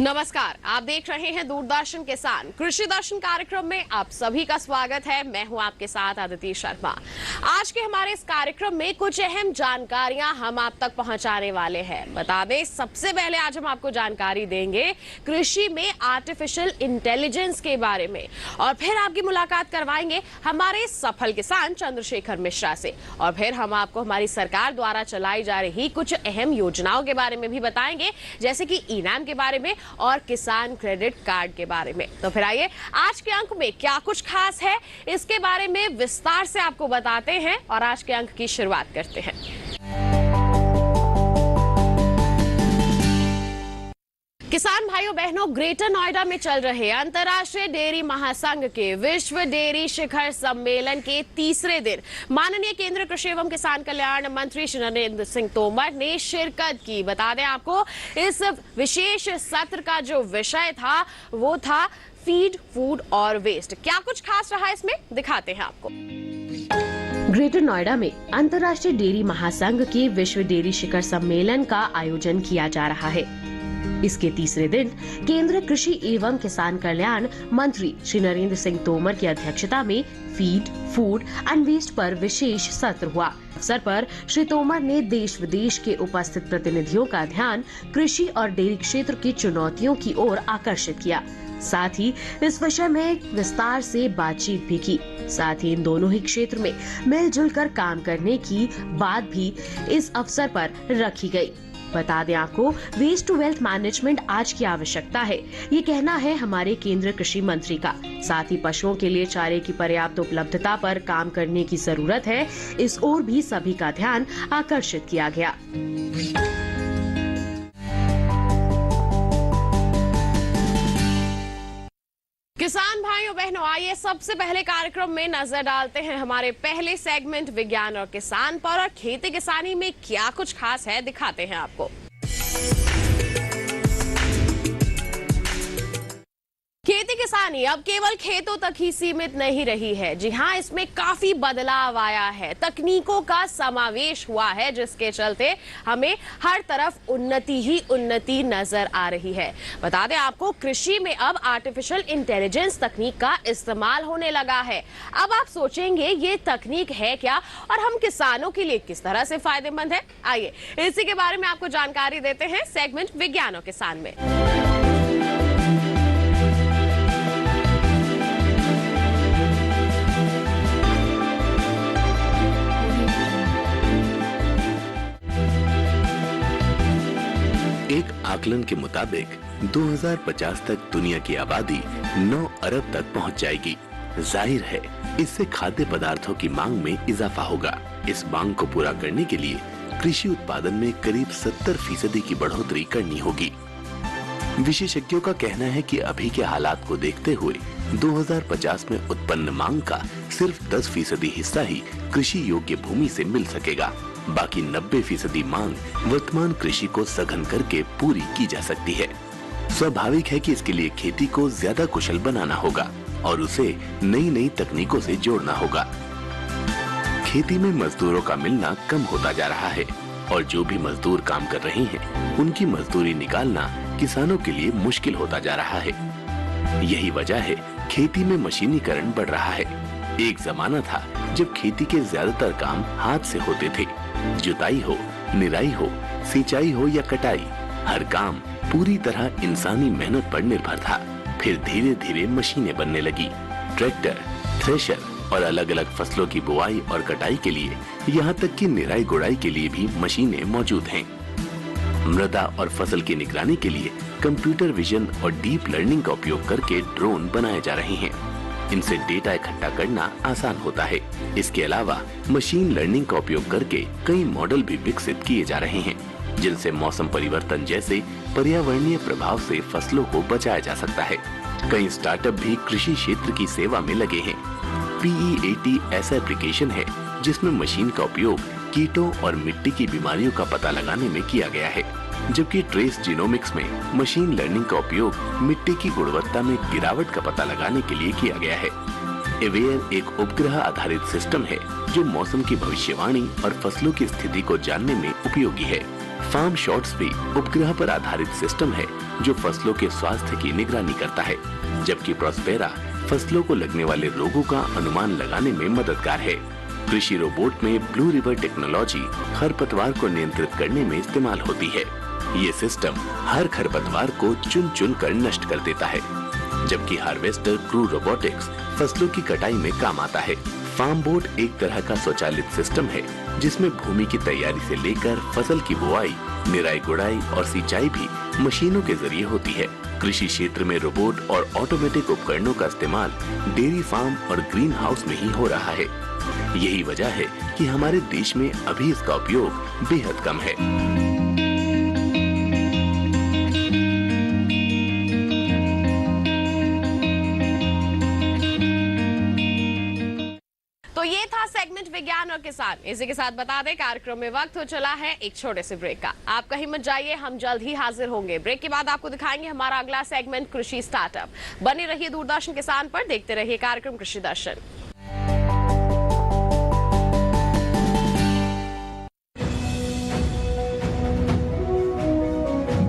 नमस्कार, आप देख रहे हैं दूरदर्शन किसान कृषि दर्शन कार्यक्रम में आप सभी का स्वागत है। मैं हूं आपके साथ आदिति शर्मा। आज के हमारे इस कार्यक्रम में कुछ अहम जानकारियां हम आप तक पहुंचाने वाले हैं। बता दें, सबसे पहले आज हम आपको जानकारी देंगे कृषि में आर्टिफिशियल इंटेलिजेंस के बारे में, और फिर आपकी मुलाकात करवाएंगे हमारे सफल किसान चंद्रशेखर मिश्रा से, और फिर हम आपको हमारी सरकार द्वारा चलाई जा रही कुछ अहम योजनाओं के बारे में भी बताएंगे, जैसे कि इनाम के बारे में और किसान क्रेडिट कार्ड के बारे में। तो फिर आइए आज के अंक में क्या कुछ खास है इसके बारे में विस्तार से आपको बताते हैं, और आज के अंक की शुरुआत करते हैं। किसान भाइयों बहनों, ग्रेटर नोएडा में चल रहे अंतर्राष्ट्रीय डेयरी महासंघ के विश्व डेयरी शिखर सम्मेलन के तीसरे दिन माननीय केंद्रीय कृषि एवं किसान कल्याण मंत्री श्री नरेंद्र सिंह तोमर ने शिरकत की। बता दें आपको, इस विशेष सत्र का जो विषय था वो था फीड, फूड और वेस्ट। क्या कुछ खास रहा इसमें, दिखाते हैं आपको। ग्रेटर नोएडा में अंतर्राष्ट्रीय डेयरी महासंघ के विश्व डेयरी शिखर सम्मेलन का आयोजन किया जा रहा है। इसके तीसरे दिन केंद्रीय कृषि एवं किसान कल्याण मंत्री श्री नरेंद्र सिंह तोमर की अध्यक्षता में फीड, फूड एंड वेस्ट पर विशेष सत्र हुआ। अवसर पर श्री तोमर ने देश विदेश के उपस्थित प्रतिनिधियों का ध्यान कृषि और डेयरी क्षेत्र की चुनौतियों की ओर आकर्षित किया। साथ ही इस विषय में विस्तार से बातचीत भी की। साथ ही इन दोनों ही क्षेत्र में मिलजुल कर काम करने की बात भी इस अवसर पर रखी गयी। बता दें आपको, वेस्ट टू वेल्थ मैनेजमेंट आज की आवश्यकता है, ये कहना है हमारे केंद्रीय कृषि मंत्री का। साथ ही पशुओं के लिए चारे की पर्याप्त उपलब्धता पर काम करने की जरूरत है, इस ओर भी सभी का ध्यान आकर्षित किया गया। किसान भाइयों बहनों, आइए सबसे पहले कार्यक्रम में नजर डालते हैं हमारे पहले सेगमेंट विज्ञान और किसान पर, और खेती किसानी में क्या कुछ खास है दिखाते हैं आपको। खेती किसानी अब केवल खेतों तक ही सीमित नहीं रही है। जी हाँ, इसमें काफी बदलाव आया है, तकनीकों का समावेश हुआ है, जिसके चलते हमें हर तरफ उन्नति ही उन्नति नजर आ रही है। बता दें आपको, कृषि में अब आर्टिफिशियल इंटेलिजेंस तकनीक का इस्तेमाल होने लगा है। अब आप सोचेंगे ये तकनीक है क्या, और हम किसानों के लिए किस तरह से फायदेमंद है। आइए इसी के बारे में आपको जानकारी देते हैं सेगमेंट विज्ञान और किसान में। एक आकलन के मुताबिक 2050 तक दुनिया की आबादी 9 अरब तक पहुंच जाएगी। जाहिर है, इससे खाद्य पदार्थों की मांग में इजाफा होगा। इस मांग को पूरा करने के लिए कृषि उत्पादन में करीब 70% की बढ़ोतरी करनी होगी। विशेषज्ञों का कहना है कि अभी के हालात को देखते हुए 2050 में उत्पन्न मांग का सिर्फ 10% हिस्सा ही कृषि योग्य भूमि से मिल सकेगा। बाकी 90% मांग वर्तमान कृषि को सघन करके पूरी की जा सकती है। स्वाभाविक है कि इसके लिए खेती को ज्यादा कुशल बनाना होगा और उसे नई नई तकनीकों से जोड़ना होगा। खेती में मजदूरों का मिलना कम होता जा रहा है, और जो भी मजदूर काम कर रहे हैं उनकी मजदूरी निकालना किसानों के लिए मुश्किल होता जा रहा है। यही वजह है खेती में मशीनीकरण बढ़ रहा है। एक जमाना था जब खेती के ज्यादातर काम हाथ से होते थे। जुताई हो, निराई हो, सिंचाई हो या कटाई, हर काम पूरी तरह इंसानी मेहनत पर निर्भर था। फिर धीरे धीरे मशीनें बनने लगी। ट्रैक्टर, थ्रेशर और अलग अलग फसलों की बुआई और कटाई के लिए, यहाँ तक कि निराई गुड़ाई के लिए भी मशीनें मौजूद हैं। मृदा और फसल की निगरानी के लिए कंप्यूटर विजन और डीप लर्निंग का उपयोग करके ड्रोन बनाए जा रहे हैं। इनसे डेटा इकट्ठा करना आसान होता है। इसके अलावा मशीन लर्निंग का उपयोग करके कई मॉडल भी विकसित किए जा रहे हैं, जिनसे मौसम परिवर्तन जैसे पर्यावरणीय प्रभाव से फसलों को बचाया जा सकता है। कई स्टार्टअप भी कृषि क्षेत्र की सेवा में लगे हैं। PEAT ऐसा एप्लीकेशन है जिसमें मशीन का उपयोग कीटों और मिट्टी की बीमारियों का पता लगाने में किया गया है, जबकि ट्रेस जीनोमिक्स में मशीन लर्निंग का उपयोग मिट्टी की गुणवत्ता में गिरावट का पता लगाने के लिए किया गया है। अवेयर एक उपग्रह आधारित सिस्टम है जो मौसम की भविष्यवाणी और फसलों की स्थिति को जानने में उपयोगी है। फार्म शॉट्स भी उपग्रह पर आधारित सिस्टम है जो फसलों के स्वास्थ्य की निगरानी करता है, जबकि प्रॉस्पेरा फसलों को लगने वाले रोगों का अनुमान लगाने में मददगार है। कृषि रोबोट में ब्लू रिवर टेक्नोलॉजी खरपतवार को नियंत्रित करने में इस्तेमाल होती है। ये सिस्टम हर खरपतवार को चुन चुन कर नष्ट कर देता है, जबकि हार्वेस्टर क्रू रोबोटिक्स फसलों की कटाई में काम आता है। फार्म बोट एक तरह का स्वचालित सिस्टम है जिसमें भूमि की तैयारी से लेकर फसल की बुआई, निराई गुड़ाई और सिंचाई भी मशीनों के जरिए होती है। कृषि क्षेत्र में रोबोट और ऑटोमेटिक उपकरणों का इस्तेमाल डेयरी फार्म और ग्रीन हाउस में ही हो रहा है। यही वजह है कि हमारे देश में अभी इसका उपयोग बेहद कम है। तो ये था सेगमेंट विज्ञान और किसान। इसी के साथ बता दें कार्यक्रम में वक्त हो चला है एक छोटे से ब्रेक का। आप कहीं मत जाइए, हम जल्द ही हाजिर होंगे। ब्रेक के बाद आपको दिखाएंगे हमारा अगला सेगमेंट कृषि स्टार्टअप। बने रहिए दूरदर्शन किसान पर, देखते रहिए कार्यक्रम कृषि दर्शन।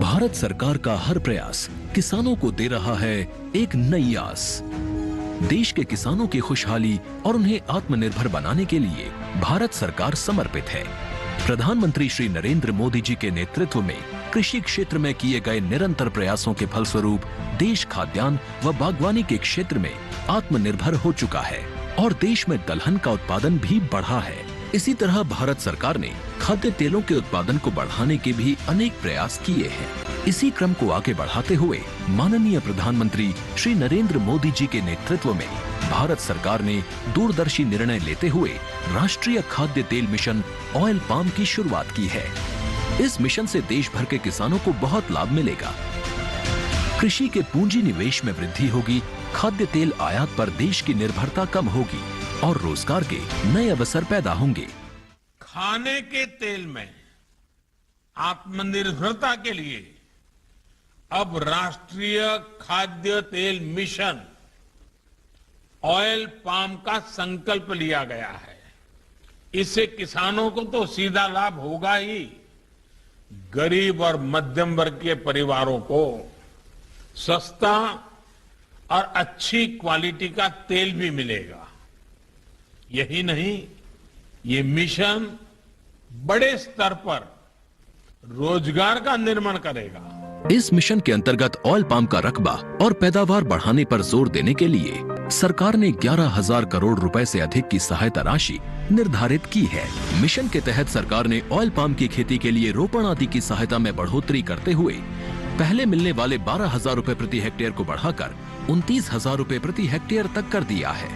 भारत सरकार का हर प्रयास किसानों को दे रहा है एक नई आस। देश के किसानों की खुशहाली और उन्हें आत्मनिर्भर बनाने के लिए भारत सरकार समर्पित है। प्रधानमंत्री श्री नरेंद्र मोदी जी के नेतृत्व में कृषि क्षेत्र में किए गए निरंतर प्रयासों के फलस्वरूप देश खाद्यान्न व बागवानी के क्षेत्र में आत्मनिर्भर हो चुका है और देश में दलहन का उत्पादन भी बढ़ा है। इसी तरह भारत सरकार ने खाद्य तेलों के उत्पादन को बढ़ाने के भी अनेक प्रयास किए हैं। इसी क्रम को आगे बढ़ाते हुए माननीय प्रधानमंत्री श्री नरेंद्र मोदी जी के नेतृत्व में भारत सरकार ने दूरदर्शी निर्णय लेते हुए राष्ट्रीय खाद्य तेल मिशन ऑयल पाम की शुरुआत की है। इस मिशन से देश भर के किसानों को बहुत लाभ मिलेगा। कृषि के पूंजी निवेश में वृद्धि होगी, खाद्य तेल आयात पर देश की निर्भरता कम होगी और रोजगार के नए अवसर पैदा होंगे। खाने के तेल में आत्मनिर्भरता के लिए अब राष्ट्रीय खाद्य तेल मिशन ऑयल पाम का संकल्प लिया गया है। इससे किसानों को तो सीधा लाभ होगा ही, गरीब और मध्यम वर्ग के परिवारों को सस्ता और अच्छी क्वालिटी का तेल भी मिलेगा। यही नहीं, ये मिशन बड़े स्तर पर रोजगार का निर्माण करेगा। इस मिशन के अंतर्गत ऑयल पाम का रकबा और पैदावार बढ़ाने पर जोर देने के लिए सरकार ने 11,000 करोड़ रुपए से अधिक की सहायता राशि निर्धारित की है। मिशन के तहत सरकार ने ऑयल पाम की खेती के लिए रोपण आदि की सहायता में बढ़ोतरी करते हुए पहले मिलने वाले 12,000 रुपए प्रति हेक्टेयर को बढ़ाकर 29,000 रुपए प्रति हेक्टेयर तक कर दिया है।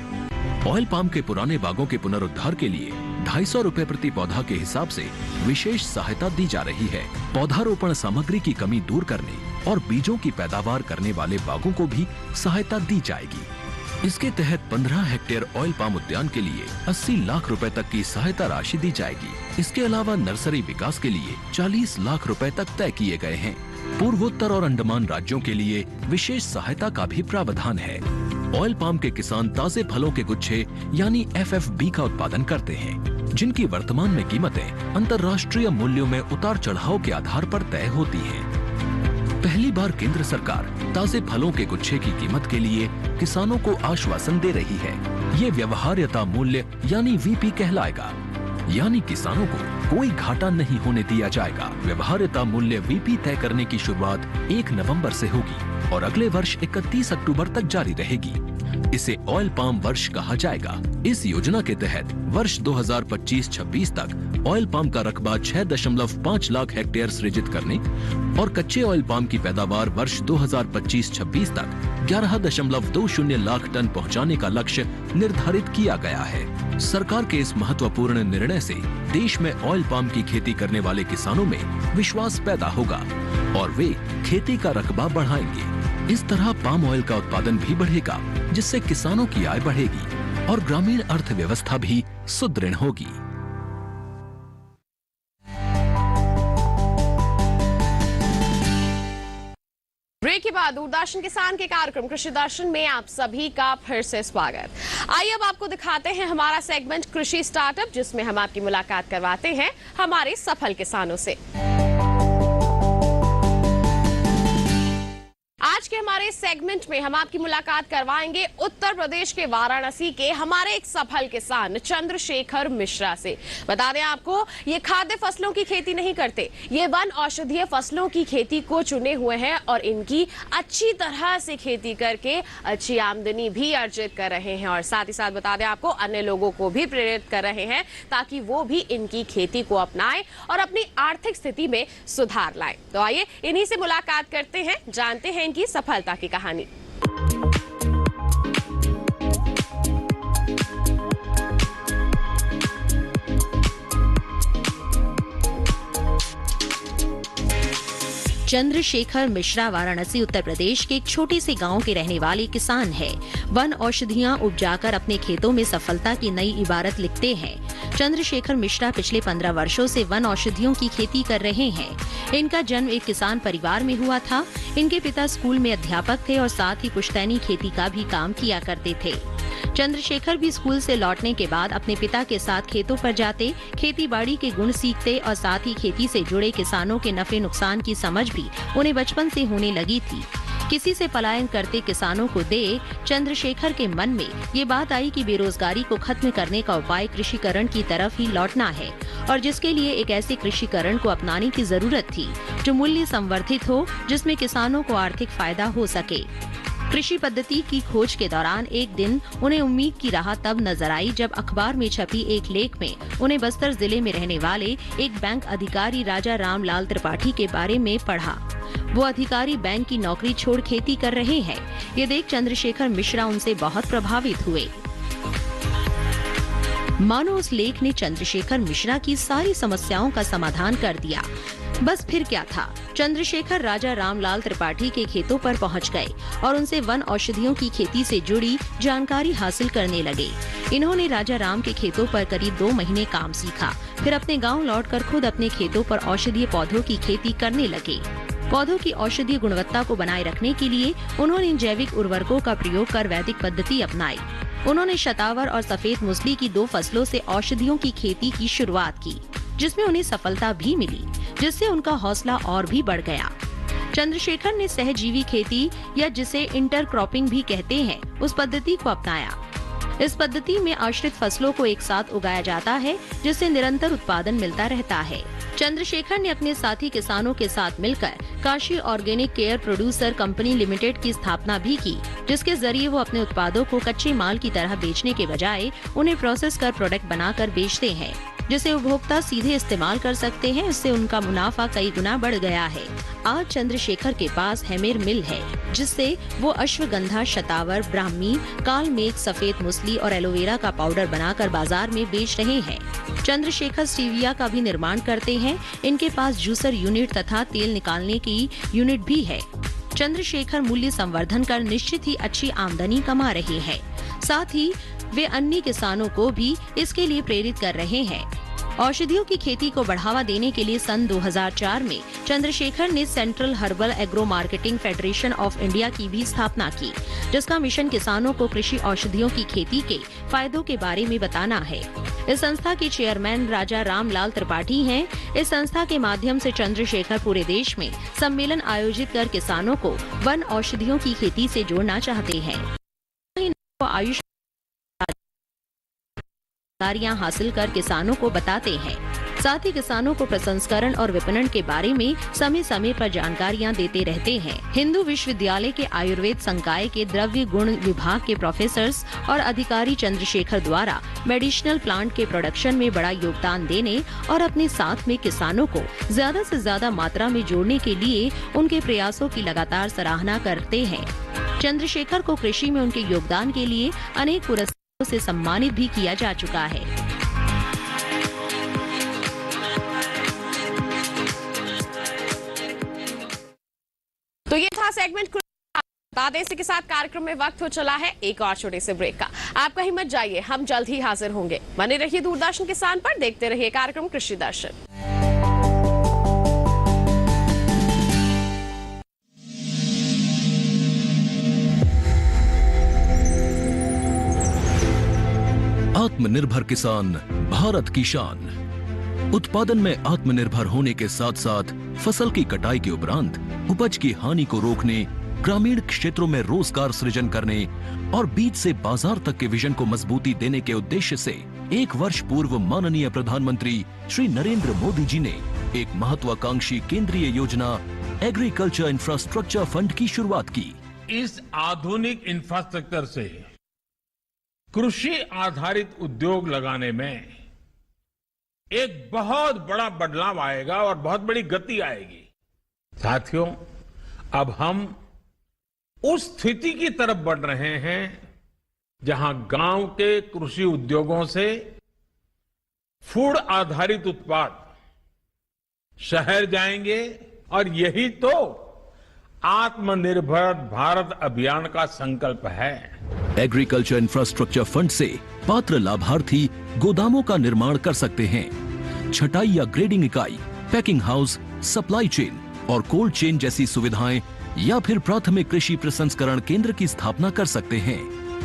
ऑयल पाम के पुराने बागों के पुनरुद्धार के लिए 250 रुपए प्रति पौधा के हिसाब से विशेष सहायता दी जा रही है। पौधारोपण सामग्री की कमी दूर करने और बीजों की पैदावार करने वाले बागों को भी सहायता दी जाएगी। इसके तहत 15 हेक्टेयर ऑयल पाम उद्यान के लिए 80 लाख रुपए तक की सहायता राशि दी जाएगी। इसके अलावा नर्सरी विकास के लिए 40 लाख रुपए तक तय किए गए हैं। पूर्वोत्तर और अंडमान राज्यों के लिए विशेष सहायता का भी प्रावधान है। ऑयल पाम के किसान ताजे फलों के गुच्छे यानी FFB का उत्पादन करते हैं, जिनकी वर्तमान में कीमतें अंतर्राष्ट्रीय मूल्यों में उतार चढ़ाव के आधार पर तय होती हैं। पहली बार केंद्र सरकार ताजे फलों के गुच्छे की कीमत के लिए किसानों को आश्वासन दे रही है। ये व्यवहार्यता मूल्य यानी VP कहलाएगा, यानी किसानों को कोई घाटा नहीं होने दिया जाएगा। व्यवहार्यता मूल्य VP तय करने की शुरुआत 1 नवंबर से होगी और अगले वर्ष 31 अक्टूबर तक जारी रहेगी। इसे ऑयल पाम वर्ष कहा जाएगा। इस योजना के तहत वर्ष 2025-26 तक ऑयल पाम का रकबा 6.5 लाख हेक्टेयर सृजित करने और कच्चे ऑयल पाम की पैदावार वर्ष 2025-26 तक 11.20 लाख टन पहुंचाने का लक्ष्य निर्धारित किया गया है। सरकार के इस महत्वपूर्ण निर्णय से देश में ऑयल पाम की खेती करने वाले किसानों में विश्वास पैदा होगा और वे खेती का रकबा बढ़ाएंगे। इस तरह पाम ऑयल का उत्पादन भी बढ़ेगा, जिससे किसानों की आय बढ़ेगी और ग्रामीण अर्थव्यवस्था भी सुदृढ़ होगी। ब्रेक के बाद दूरदर्शन किसान के कार्यक्रम कृषि दर्शन में आप सभी का फिर से स्वागत। आइए अब आपको दिखाते हैं हमारा सेगमेंट कृषि स्टार्टअप, जिसमें हम आपकी मुलाकात करवाते हैं हमारे सफल किसानों से। हमारे सेगमेंट में हम आपकी मुलाकात करवाएंगे उत्तर प्रदेश के वाराणसी के हमारे एक सफल किसान चंद्रशेखर मिश्रा से। बता दें आपको, ये खाद्य फसलों की खेती नहीं करते, ये वन औषधीय फसलों की खेती को चुने हुए हैं और इनकी अच्छी तरह से खेती करके अच्छी आमदनी भी अर्जित कर रहे हैं और साथ ही साथ बता दें आपको अन्य लोगों को भी प्रेरित कर रहे हैं ताकि वो भी इनकी खेती को अपनाएं और अपनी आर्थिक स्थिति में सुधार लाएं। तो आइए इन्हीं से मुलाकात करते हैं, जानते हैं इनकी सफलता की कहानी। चंद्रशेखर मिश्रा वाराणसी उत्तर प्रदेश के एक छोटे से गांव के रहने वाले किसान हैं। वन औषधियां उपजाकर अपने खेतों में सफलता की नई इबारत लिखते हैं। चंद्रशेखर मिश्रा पिछले 15 वर्षों से वन औषधियों की खेती कर रहे हैं। इनका जन्म एक किसान परिवार में हुआ था। इनके पिता स्कूल में अध्यापक थे और साथ ही पुश्तैनी खेती का भी काम किया करते थे। चंद्रशेखर भी स्कूल से लौटने के बाद अपने पिता के साथ खेतों पर जाते, खेती बाड़ी के गुण सीखते और साथ ही खेती से जुड़े किसानों के नफे नुकसान की समझ भी उन्हें बचपन से होने लगी थी। किसी से पलायन करते किसानों को देख चंद्रशेखर के मन में ये बात आई कि बेरोजगारी को खत्म करने का उपाय कृषिकरण की तरफ ही लौटना है और जिसके लिए एक ऐसे कृषिकरण को अपनाने की जरूरत थी जो मूल्य संवर्धित हो, जिसमें किसानों को आर्थिक फायदा हो सके। कृषि पद्धति की खोज के दौरान एक दिन उन्हें उम्मीद की राह तब नजर आई जब अखबार में छपी एक लेख में उन्हें बस्तर जिले में रहने वाले एक बैंक अधिकारी राजा रामलाल त्रिपाठी के बारे में पढ़ा। वो अधिकारी बैंक की नौकरी छोड़ खेती कर रहे हैं। ये देख चंद्रशेखर मिश्रा उनसे बहुत प्रभावित हुए। मानो उस लेख ने चंद्रशेखर मिश्रा की सारी समस्याओं का समाधान कर दिया। बस फिर क्या था, चंद्रशेखर राजा रामलाल त्रिपाठी के खेतों पर पहुंच गए और उनसे वन औषधियों की खेती से जुड़ी जानकारी हासिल करने लगे। इन्होंने राजा राम के खेतों पर करीब 2 महीने काम सीखा, फिर अपने गांव लौटकर खुद अपने खेतों पर औषधीय पौधों की खेती करने लगे। पौधों की औषधीय गुणवत्ता को बनाए रखने के लिए उन्होंने जैविक उर्वरकों का प्रयोग कर वैदिक पद्धति अपनाई। उन्होंने शतावर और सफेद मूसली की 2 फसलों से औषधियों की खेती की शुरुआत की, जिसमें उन्हें सफलता भी मिली, जिससे उनका हौसला और भी बढ़ गया। चंद्रशेखर ने सहजीवी खेती या जिसे इंटरक्रॉपिंग भी कहते हैं, उस पद्धति को अपनाया। इस पद्धति में आश्रित फसलों को एक साथ उगाया जाता है, जिससे निरंतर उत्पादन मिलता रहता है। चंद्रशेखर ने अपने साथी किसानों के साथ मिलकर Kashi organic care producer company limited की स्थापना भी की, जिसके जरिए वो अपने उत्पादों को कच्चे माल की तरह बेचने के बजाय उन्हें प्रोसेस कर प्रोडक्ट बनाकर बेचते हैं, जिसे उपभोक्ता सीधे इस्तेमाल कर सकते हैं। इससे उनका मुनाफा कई गुना बढ़ गया है। आज चंद्रशेखर के पास हेमेर मिल है, जिससे वो अश्वगंधा, शतावर, ब्राह्मी, काल मेघ, सफेद मूसली और एलोवेरा का पाउडर बनाकर बाजार में बेच रहे हैं। चंद्रशेखर स्टीविया का भी निर्माण करते हैं। इनके पास जूसर यूनिट तथा तेल निकालने की यूनिट भी है। चंद्रशेखर मूल्य संवर्धन कर निश्चित ही अच्छी आमदनी कमा रहे हैं। साथ ही वे अन्य किसानों को भी इसके लिए प्रेरित कर रहे हैं। औषधियों की खेती को बढ़ावा देने के लिए सन 2004 में चंद्रशेखर ने central herbal agro marketing federation of India की भी स्थापना की, जिसका मिशन किसानों को कृषि औषधियों की खेती के फायदों के बारे में बताना है। इस संस्था के चेयरमैन राजा रामलाल त्रिपाठी हैं। इस संस्था के माध्यम से चंद्रशेखर पूरे देश में सम्मेलन आयोजित कर किसानों को वन औषधियों की खेती से जोड़ना चाहते हैं। आयुष जानकारियां हासिल कर किसानों को बताते हैं। साथ ही किसानों को प्रसंस्करण और विपणन के बारे में समय समय पर जानकारियां देते रहते हैं। हिंदू विश्वविद्यालय के आयुर्वेद संकाय के द्रव्य गुण विभाग के प्रोफेसर्स और अधिकारी चंद्रशेखर द्वारा मेडिसिनल प्लांट के प्रोडक्शन में बड़ा योगदान देने और अपने साथ में किसानों को ज्यादा से ज्यादा मात्रा में जोड़ने के लिए उनके प्रयासों की लगातार सराहना करते हैं। चंद्रशेखर को कृषि में उनके योगदान के लिए अनेक पुरस्कारों से सम्मानित भी किया जा चुका है। तो ये था सेगमेंट बता दें, इसी के साथ कार्यक्रम में वक्त हो चला है एक और छोटे से ब्रेक का। आप कहीं मत जाइए, हम जल्द ही हाजिर होंगे। बने रहिए दूरदर्शन किसान पर, देखते रहिए कार्यक्रम कृषि दर्शन। आत्मनिर्भर किसान भारत की शान। उत्पादन में आत्मनिर्भर होने के साथ साथ फसल की कटाई के उपरांत उपज की हानि को रोकने, ग्रामीण क्षेत्रों में रोजगार सृजन करने और बीज से बाजार तक के विजन को मजबूती देने के उद्देश्य से 1 वर्ष पूर्व माननीय प्रधानमंत्री श्री नरेंद्र मोदी जी ने एक महत्वाकांक्षी केंद्रीय योजना एग्रीकल्चर इंफ्रास्ट्रक्चर फंड की शुरुआत की। इस आधुनिक इंफ्रास्ट्रक्चर से कृषि आधारित उद्योग लगाने में एक बहुत बड़ा बदलाव आएगा और बहुत बड़ी गति आएगी। साथियों, अब हम उस स्थिति की तरफ बढ़ रहे हैं जहां गांव के कृषि उद्योगों से फूड आधारित उत्पाद शहर जाएंगे और यही तो आत्मनिर्भर भारत अभियान का संकल्प है। एग्रीकल्चर इंफ्रास्ट्रक्चर फंड से पात्र लाभार्थी गोदामों का निर्माण कर सकते हैं, छटाई या ग्रेडिंग इकाई, पैकिंग हाउस, सप्लाई चेन और कोल्ड चेन जैसी सुविधाएं या फिर प्राथमिक कृषि प्रसंस्करण केंद्र की स्थापना कर सकते हैं।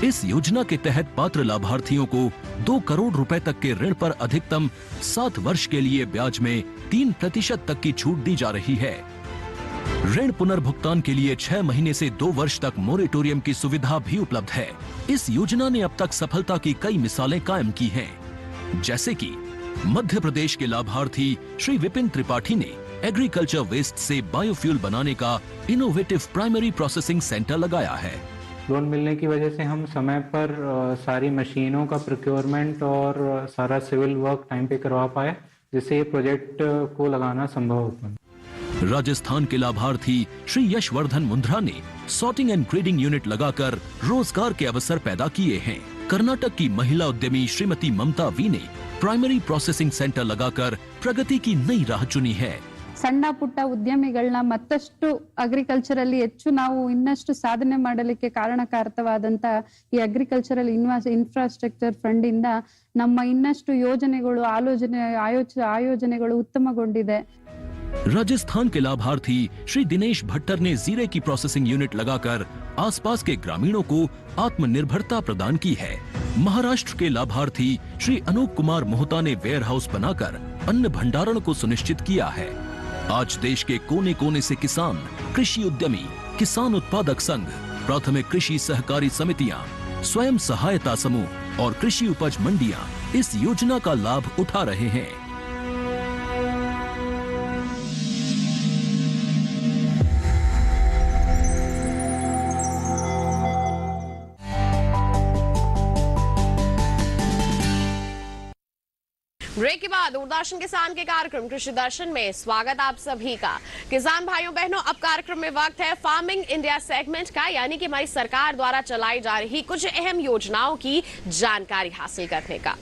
इस योजना के तहत पात्र लाभार्थियों को 2 करोड़ रुपए तक के ऋण पर अधिकतम 7 वर्ष के लिए ब्याज में 3% तक की छूट दी जा रही है। ऋण पुनर्भुगतान के लिए 6 महीने से 2 वर्ष तक मोरेटोरियम की सुविधा भी उपलब्ध है। इस योजना ने अब तक सफलता की कई मिसालें कायम की हैं, जैसे कि मध्य प्रदेश के लाभार्थी श्री विपिन त्रिपाठी ने एग्रीकल्चर वेस्ट से बायोफ्यूल बनाने का इनोवेटिव प्राइमरी प्रोसेसिंग सेंटर लगाया है। लोन मिलने की वजह से हम समय पर सारी मशीनों का प्रोक्योरमेंट और सारा सिविल वर्क टाइम पे करवा पाए, जिससे ये प्रोजेक्ट को लगाना संभव हो पाया। राजस्थान के लाभार्थी श्री यशवर्धन मुंद्रा ने सॉर्टिंग एंड ग्रेडिंग यूनिट लगाकर रोजगार के अवसर पैदा किए हैं। कर्नाटक की महिला उद्यमी श्रीमती ममता वी ने प्राइमरी प्रोसेसिंग सेंटर लगाकर प्रगति की नई राह चुनी है। ಸಣ್ಣ ಪುಟ್ಟ ಉದ್ಯಮಿಗಳನ್ನ ಮತ್ತಷ್ಟು ಅಗ್ರಿಕಲ್ಚರಲ್ಲಿ ಹೆಚ್ಚು ನಾವು ಇನ್ನಷ್ಟು ಸಾಧನೆ ಮಾಡಲಿಕ್ಕೆ ಕಾರಣಕಾರಕವಾದಂತ ಈ ಅಗ್ರಿಕಲ್ಚರಲ್ ಇನ್ಫ್ರಾಸ್ಟ್ರಕ್ಚರ್ ಫಂಡ್ ಇಂದ ನಮ್ಮ ಇನ್ನಷ್ಟು ಯೋಜನೆಗಳು ಆಯೋಜನೆಗಳು ಉತ್ತಮಗೊಂಡಿದೆ। राजस्थान के लाभार्थी श्री दिनेश भट्टर ने जीरे की प्रोसेसिंग यूनिट लगाकर आसपास के ग्रामीणों को आत्मनिर्भरता प्रदान की है। महाराष्ट्र के लाभार्थी श्री अनूप कुमार मोहता ने वेयर हाउस बनाकर अन्न भंडारण को सुनिश्चित किया है। आज देश के कोने कोने से किसान, कृषि उद्यमी, किसान उत्पादक संघ, प्राथमिक कृषि सहकारी समितियां, स्वयं सहायता समूह और कृषि उपज मंडियां इस योजना का लाभ उठा रहे हैं। ब्रेक के बाद दूरदर्शन किसान के कार्यक्रम कृषि दर्शन में स्वागत आप सभी का। किसान भाइयों बहनों, अब कार्यक्रम में वक्त है फार्मिंग इंडिया सेगमेंट का, यानी कि हमारी सरकार द्वारा चलाई जा रही कुछ अहम योजनाओं की जानकारी हासिल करने का।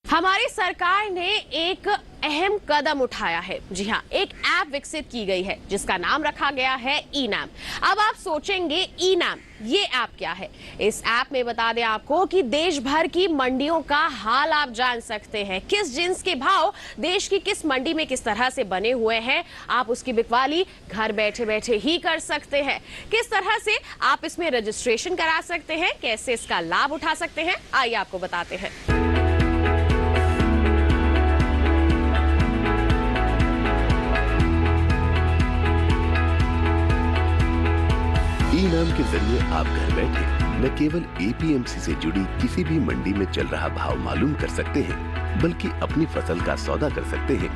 हमारी सरकार ने एक अहम कदम उठाया है। जी हाँ, एक ऐप विकसित की गई है जिसका नाम रखा गया है ई-नाम। अब आप सोचेंगे ई-नाम ये ऐप क्या है? इस ऐप में बता दें आपको कि देश भर की मंडियों का हाल आप जान सकते हैं। किस जिन्स के भाव देश की किस मंडी में किस तरह से बने हुए हैं, आप उसकी बिकवाली घर बैठे बैठे ही कर सकते हैं। किस तरह से आप इसमें रजिस्ट्रेशन करा सकते हैं, कैसे इसका लाभ उठा सकते हैं, आइए आपको बताते हैं। ई-नाम के जरिए आप घर बैठे न केवल एपीएमसी से जुड़ी किसी भी मंडी में चल रहा भाव मालूम कर सकते हैं, बल्कि अपनी फसल का सौदा कर सकते हैं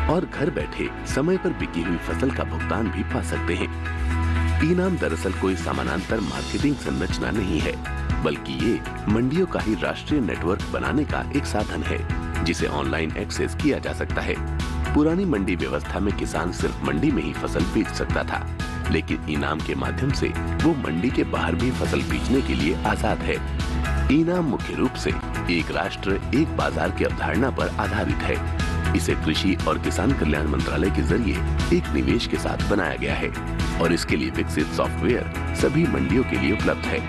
और घर बैठे समय पर बिकी हुई फसल का भुगतान भी पा सकते हैं। ई-नाम दरअसल कोई समानांतर मार्केटिंग संरचना नहीं है, बल्कि ये मंडियों का ही राष्ट्रीय नेटवर्क बनाने का एक साधन है, जिसे ऑनलाइन एक्सेस किया जा सकता है। पुरानी मंडी व्यवस्था में किसान सिर्फ मंडी में ही फसल बेच सकता था, लेकिन ई-नाम के माध्यम से वो मंडी के बाहर भी फसल बेचने के लिए आजाद है। ई-नाम मुख्य रूप से एक राष्ट्र एक बाजार की अवधारणा पर आधारित है। इसे कृषि और किसान कल्याण मंत्रालय के जरिए एक निवेश के साथ बनाया गया है और इसके लिए विकसित सॉफ्टवेयर सभी मंडियों के लिए उपलब्ध है।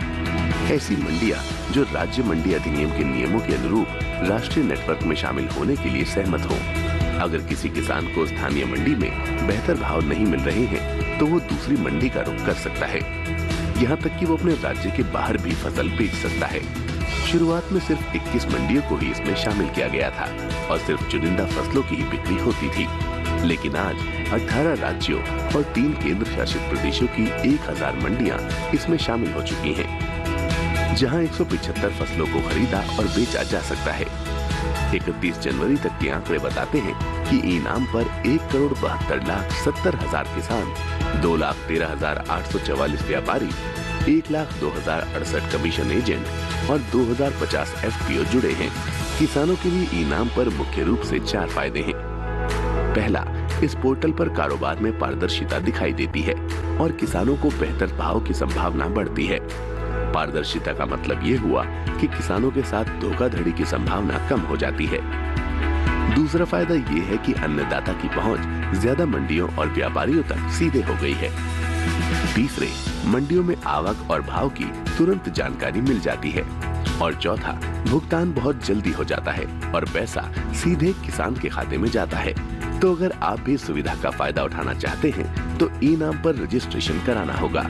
ऐसी मंडियां जो राज्य मंडी अधिनियम के नियमों के अनुरूप राष्ट्रीय नेटवर्क में शामिल होने के लिए सहमत हों। अगर किसी किसान को स्थानीय मंडी में बेहतर भाव नहीं मिल रहे हैं, तो वो दूसरी मंडी का रुख कर सकता है। यहाँ तक कि वो अपने राज्य के बाहर भी फसल बेच सकता है। शुरुआत में सिर्फ 21 मंडियों को ही इसमें शामिल किया गया था और सिर्फ चुनिंदा फसलों की ही बिक्री होती थी, लेकिन आज 18 राज्यों और 3 केंद्र शासित प्रदेशों की 1000 मंडियां इसमें शामिल हो चुकी हैं, जहां 175 फसलों को खरीदा और बेचा जा सकता है। 31 जनवरी तक के आंकड़े बताते हैं कि इनाम पर 1,72,70,000 किसान, 2,13,844 व्यापारी, 1,02,068 कमीशन एजेंट और 2,050 FPO जुड़े हैं। किसानों के लिए इनाम पर मुख्य रूप से 4 फायदे हैं। पहला, इस पोर्टल पर कारोबार में पारदर्शिता दिखाई देती है और किसानों को बेहतर भाव की संभावना बढ़ती है। पारदर्शिता का मतलब ये हुआ कि किसानों के साथ धोखाधड़ी की संभावना कम हो जाती है। दूसरा फायदा ये है कि अन्नदाता की पहुंच ज्यादा मंडियों और व्यापारियों तक सीधे हो गई है। तीसरे, मंडियों में आवक और भाव की तुरंत जानकारी मिल जाती है। और चौथा, भुगतान बहुत जल्दी हो जाता है और पैसा सीधे किसान के खाते में जाता है। तो अगर आप भी सुविधा का फायदा उठाना चाहते हैं तो ई-नाम पर रजिस्ट्रेशन कराना होगा।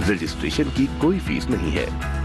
रजिस्ट्रेशन की कोई फीस नहीं है।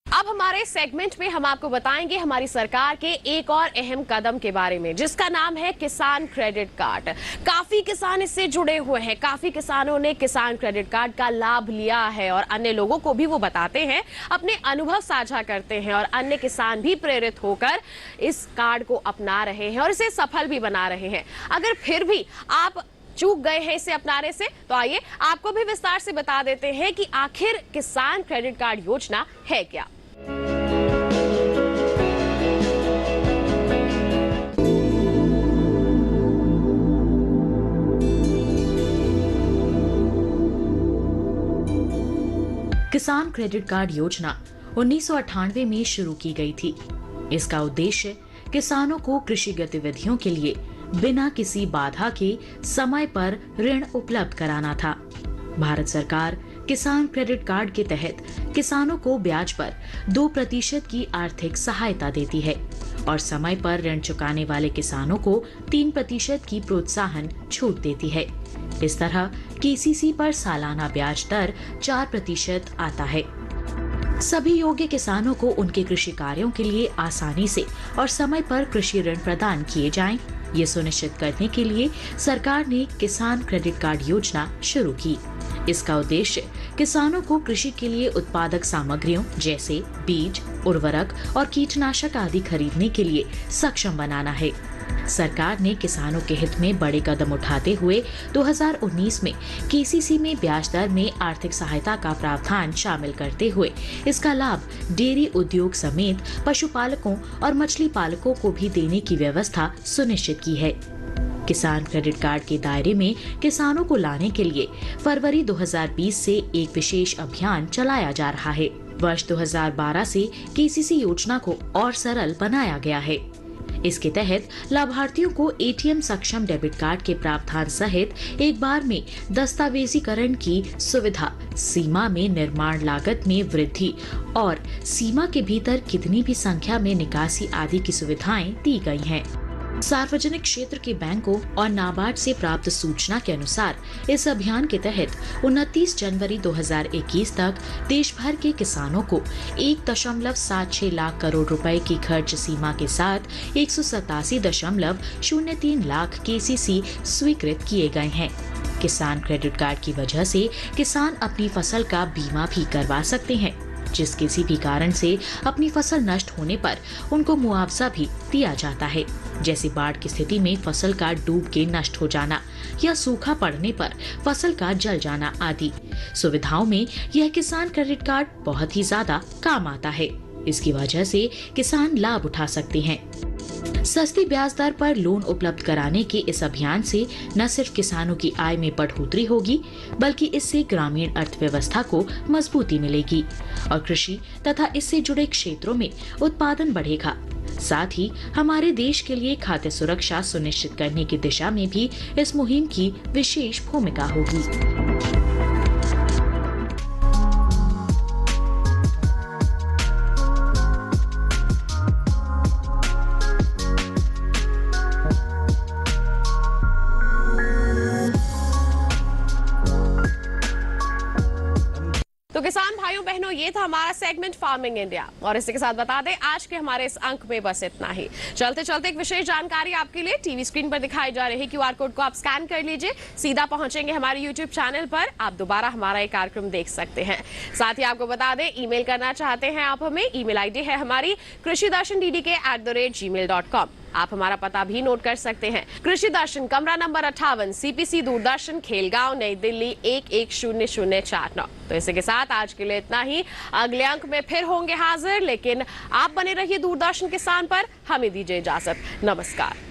अब हमारे सेगमेंट में हम आपको बताएंगे हमारी सरकार के एक और अहम कदम के बारे में, जिसका नाम है किसान क्रेडिट कार्ड। काफी किसान इससे जुड़े हुए हैं, काफी किसानों ने किसान क्रेडिट कार्ड का लाभ लिया है और अन्य लोगों को भी वो बताते हैं, अपने अनुभव साझा करते हैं और अन्य किसान भी प्रेरित होकर इस कार्ड को अपना रहे हैं और इसे सफल भी बना रहे हैं। अगर फिर भी आप चूक गए हैं इसे अपनाने से, तो आइए आपको भी विस्तार से बता देते हैं कि आखिर किसान क्रेडिट कार्ड योजना है क्या। किसान क्रेडिट कार्ड योजना 1998 में शुरू की गई थी। इसका उद्देश्य किसानों को कृषि गतिविधियों के लिए बिना किसी बाधा के समय पर ऋण उपलब्ध कराना था। भारत सरकार किसान क्रेडिट कार्ड के तहत किसानों को ब्याज पर 2% की आर्थिक सहायता देती है और समय पर ऋण चुकाने वाले किसानों को 3% की प्रोत्साहन छूट देती है। इस तरह केसीसी पर सालाना ब्याज दर 4% आता है। सभी योग्य किसानों को उनके कृषि कार्यों के लिए आसानी से और समय पर कृषि ऋण प्रदान किए जाएं, ये सुनिश्चित करने के लिए सरकार ने किसान क्रेडिट कार्ड योजना शुरू की। इसका उद्देश्य किसानों को कृषि के लिए उत्पादक सामग्रियों जैसे बीज, उर्वरक और कीटनाशक आदि खरीदने के लिए सक्षम बनाना है। सरकार ने किसानों के हित में बड़े कदम उठाते हुए 2019 में केसीसी में ब्याज दर में आर्थिक सहायता का प्रावधान शामिल करते हुए इसका लाभ डेयरी उद्योग समेत पशुपालकों और मछली पालकों को भी देने की व्यवस्था सुनिश्चित की है। किसान क्रेडिट कार्ड के दायरे में किसानों को लाने के लिए फरवरी 2020 से एक विशेष अभियान चलाया जा रहा है। वर्ष 2012 से केसीसी योजना को और सरल बनाया गया है। इसके तहत लाभार्थियों को एटीएम सक्षम डेबिट कार्ड के प्रावधान सहित एक बार में दस्तावेजीकरण की सुविधा, सीमा में निर्माण लागत में वृद्धि और सीमा के भीतर कितनी भी संख्या में निकासी आदि की सुविधाएं दी गई हैं। सार्वजनिक क्षेत्र के बैंकों और नाबार्ड से प्राप्त सूचना के अनुसार इस अभियान के तहत 29 जनवरी 2021 तक देश भर के किसानों को 1.76 लाख करोड़ रुपए की खर्च सीमा के साथ 187.03 लाख केसीसी स्वीकृत किए गए हैं। किसान क्रेडिट कार्ड की वजह से किसान अपनी फसल का बीमा भी करवा सकते हैं, जिस किसी भी कारण से अपनी फसल नष्ट होने पर उनको मुआवजा भी दिया जाता है, जैसे बाढ़ की स्थिति में फसल का डूब के नष्ट हो जाना या सूखा पड़ने पर फसल का जल जाना आदि सुविधाओं में यह किसान क्रेडिट कार्ड बहुत ही ज्यादा काम आता है। इसकी वजह से किसान लाभ उठा सकते हैं। सस्ती ब्याज दर पर लोन उपलब्ध कराने के इस अभियान से न सिर्फ किसानों की आय में बढ़ोतरी होगी, बल्कि इससे ग्रामीण अर्थव्यवस्था को मजबूती मिलेगी और कृषि तथा इससे जुड़े क्षेत्रों में उत्पादन बढ़ेगा। साथ ही हमारे देश के लिए खाद्य सुरक्षा सुनिश्चित करने की दिशा में भी इस मुहिम की विशेष भूमिका होगी। तो किसान भाइयों भाइयों बहनों, ये था हमारा सेगमेंट फार्मिंग इंडिया और इसी के साथ बता दें आज के हमारे इस अंक में बस इतना ही। चलते चलते एक विशेष जानकारी आपके लिए, टीवी स्क्रीन पर दिखाई जा रही क्यूआर कोड को आप स्कैन कर लीजिए, सीधा पहुंचेंगे हमारे यूट्यूब चैनल पर, आप दोबारा हमारा ये कार्यक्रम देख सकते हैं। साथ ही आपको बता दें ईमेल करना चाहते हैं आप हमें, ईमेल आईडी है हमारी krishidrshandddk@gmail.com। आप हमारा पता भी नोट कर सकते हैं, कृषि दर्शन, कमरा नंबर 58, CPC दूरदर्शन, खेलगांव, नई दिल्ली 110049। तो इसी के साथ आज के लिए इतना ही। अगले अंक में फिर होंगे हाजिर, लेकिन आप बने रहिए दूरदर्शन किसान पर। हमें दीजिए इजाजत, नमस्कार।